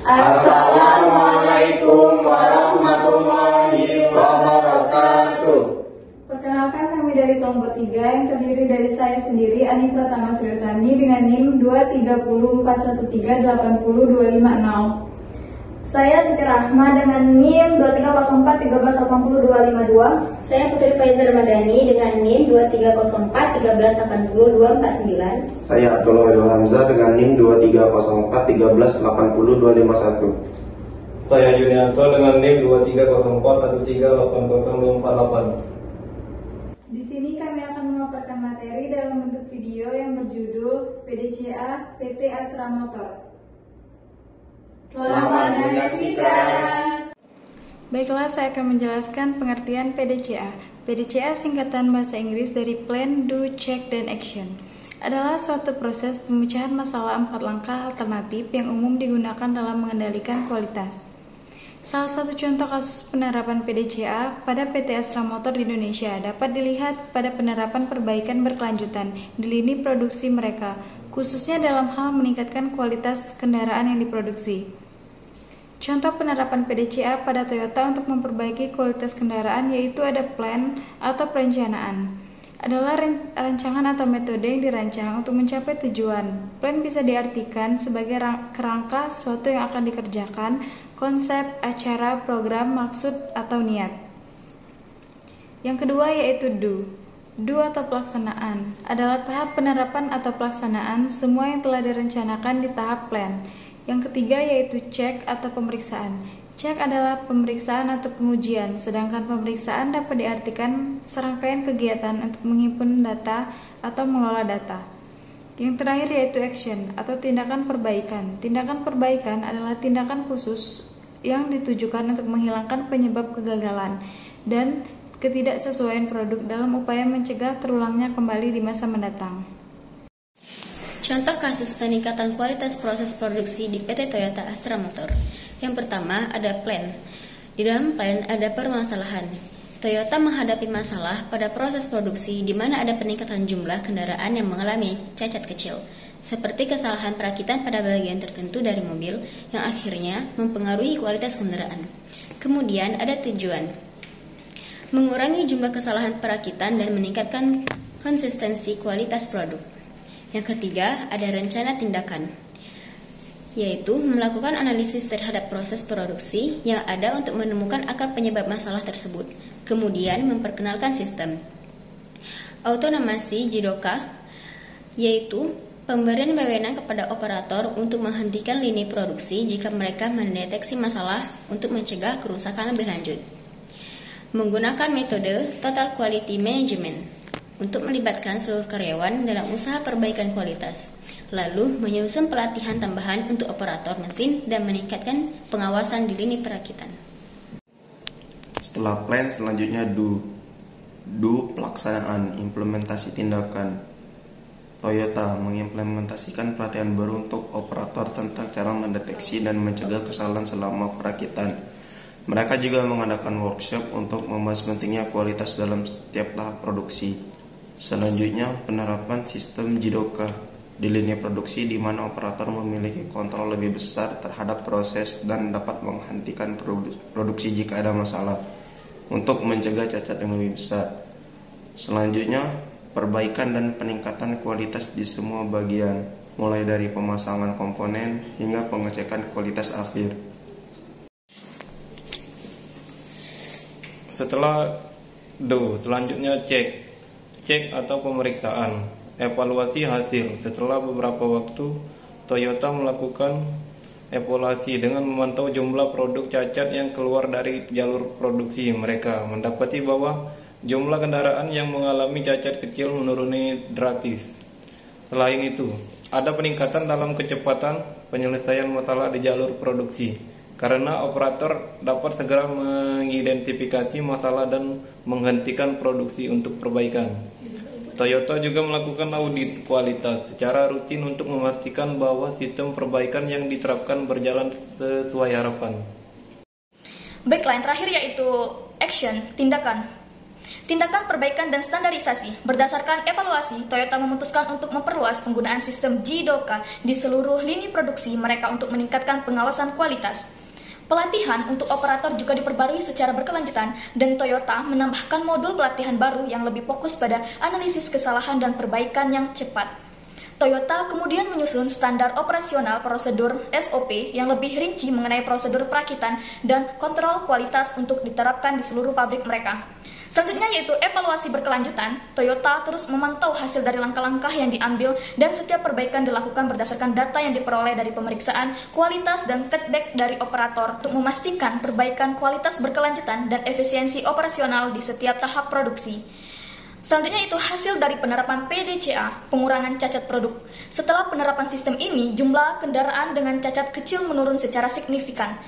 Assalamualaikum warahmatullahi wabarakatuh. Perkenalkan, kami dari kelompok 3 yang terdiri dari saya sendiri, Ani Pratama Sriutami, dengan NIM 23041380250. Saya Siti Rahma dengan NIM 230413805252. Saya Putri Faiza Ramadhani dengan NIM 230413802249. Saya Abdullah Irul Hamzah dengan NIM 230413802251. Saya Yunianto dengan NIM 230413802448. Di sini kami akan memaparkan materi dalam bentuk video yang berjudul PDCA PT Astra Motor. Selamat menyaksikan. Baiklah, saya akan menjelaskan pengertian PDCA. PDCA singkatan bahasa Inggris dari Plan, Do, Check, dan Action. Adalah suatu proses pemecahan masalah 4 langkah alternatif yang umum digunakan dalam mengendalikan kualitas. Salah satu contoh kasus penerapan PDCA pada PT Astra Motor di Indonesia dapat dilihat pada penerapan perbaikan berkelanjutan di lini produksi mereka, khususnya dalam hal meningkatkan kualitas kendaraan yang diproduksi. Contoh penerapan PDCA pada Toyota untuk memperbaiki kualitas kendaraan yaitu ada plan atau perencanaan. Adalah rancangan atau metode yang dirancang untuk mencapai tujuan. Plan bisa diartikan sebagai kerangka suatu yang akan dikerjakan, konsep, acara, program, maksud, atau niat. Yang kedua yaitu do. Do atau pelaksanaan adalah tahap penerapan atau pelaksanaan semua yang telah direncanakan di tahap plan. Yang ketiga yaitu check atau pemeriksaan. Check adalah pemeriksaan atau pengujian, sedangkan pemeriksaan dapat diartikan serangkaian kegiatan untuk menghimpun data atau mengelola data. Yang terakhir yaitu action atau tindakan perbaikan. Tindakan perbaikan adalah tindakan khusus yang ditujukan untuk menghilangkan penyebab kegagalan dan ketidaksesuaian produk dalam upaya mencegah terulangnya kembali di masa mendatang. Contoh kasus peningkatan kualitas proses produksi di PT Toyota Astra Motor. Yang pertama ada plan. Di dalam plan ada permasalahan. Toyota menghadapi masalah pada proses produksi di mana ada peningkatan jumlah kendaraan yang mengalami cacat kecil, seperti kesalahan perakitan pada bagian tertentu dari mobil yang akhirnya mempengaruhi kualitas kendaraan. Kemudian ada tujuan. Mengurangi jumlah kesalahan perakitan dan meningkatkan konsistensi kualitas produk. Yang ketiga, ada rencana tindakan, yaitu melakukan analisis terhadap proses produksi yang ada untuk menemukan akar penyebab masalah tersebut, kemudian memperkenalkan sistem. Autonomasi JIDOKA, yaitu pemberian wewenang kepada operator untuk menghentikan lini produksi jika mereka mendeteksi masalah untuk mencegah kerusakan lebih lanjut. Menggunakan metode Total Quality Management untuk melibatkan seluruh karyawan dalam usaha perbaikan kualitas, lalu menyusun pelatihan tambahan untuk operator mesin dan meningkatkan pengawasan di lini perakitan. Setelah plan, selanjutnya do. Do pelaksanaan, implementasi tindakan. Toyota mengimplementasikan pelatihan baru untuk operator tentang cara mendeteksi dan mencegah kesalahan selama perakitan. Mereka juga mengadakan workshop untuk membahas pentingnya kualitas dalam setiap tahap produksi. Selanjutnya, penerapan sistem JIDOKA di lini produksi di mana operator memiliki kontrol lebih besar terhadap proses dan dapat menghentikan produksi jika ada masalah untuk mencegah cacat yang lebih besar. Selanjutnya, perbaikan dan peningkatan kualitas di semua bagian, mulai dari pemasangan komponen hingga pengecekan kualitas akhir. Setelah do, selanjutnya check. Cek atau pemeriksaan, evaluasi hasil. Setelah beberapa waktu, Toyota melakukan evaluasi dengan memantau jumlah produk cacat yang keluar dari jalur produksi mereka. Mendapati bahwa jumlah kendaraan yang mengalami cacat kecil menuruni drastis. Selain itu, ada peningkatan dalam kecepatan penyelesaian masalah di jalur produksi, karena operator dapat segera mengidentifikasi masalah dan menghentikan produksi untuk perbaikan. Toyota juga melakukan audit kualitas secara rutin untuk memastikan bahwa sistem perbaikan yang diterapkan berjalan sesuai harapan. Baiklah, yang terakhir yaitu action, tindakan. Tindakan perbaikan dan standarisasi. Berdasarkan evaluasi, Toyota memutuskan untuk memperluas penggunaan sistem JIDOKA di seluruh lini produksi mereka untuk meningkatkan pengawasan kualitas. Pelatihan untuk operator juga diperbarui secara berkelanjutan dan Toyota menambahkan modul pelatihan baru yang lebih fokus pada analisis kesalahan dan perbaikan yang cepat. Toyota kemudian menyusun standar operasional prosedur SOP yang lebih rinci mengenai prosedur perakitan dan kontrol kualitas untuk diterapkan di seluruh pabrik mereka. Selanjutnya yaitu evaluasi berkelanjutan. Toyota terus memantau hasil dari langkah-langkah yang diambil dan setiap perbaikan dilakukan berdasarkan data yang diperoleh dari pemeriksaan kualitas dan feedback dari operator untuk memastikan perbaikan kualitas berkelanjutan dan efisiensi operasional di setiap tahap produksi. Selanjutnya itu hasil dari penerapan PDCA, pengurangan cacat produk. Setelah penerapan sistem ini, jumlah kendaraan dengan cacat kecil menurun secara signifikan.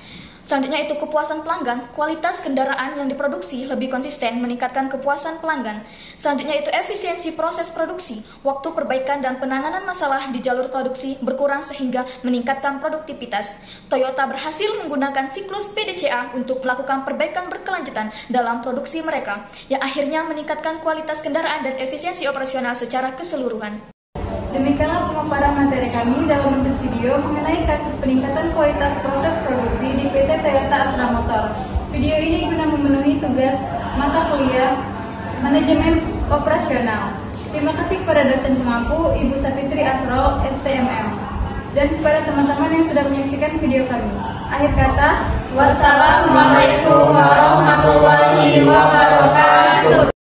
Selanjutnya itu kepuasan pelanggan, kualitas kendaraan yang diproduksi lebih konsisten meningkatkan kepuasan pelanggan. Selanjutnya itu efisiensi proses produksi, waktu perbaikan dan penanganan masalah di jalur produksi berkurang sehingga meningkatkan produktivitas. Toyota berhasil menggunakan siklus PDCA untuk melakukan perbaikan berkelanjutan dalam produksi mereka, yang akhirnya meningkatkan kualitas kendaraan dan efisiensi operasional secara keseluruhan. Demikianlah pemaparan materi kami dalam bentuk video mengenai kasus peningkatan kualitas proses produksi di PT Toyota Astra Motor. Video ini guna memenuhi tugas mata kuliah Manajemen Operasional. Terima kasih kepada dosen pengampu Ibu Safitri Asrol, STMM, dan kepada teman-teman yang sudah menyaksikan video kami. Akhir kata, Wassalamualaikum warahmatullahi wabarakatuh.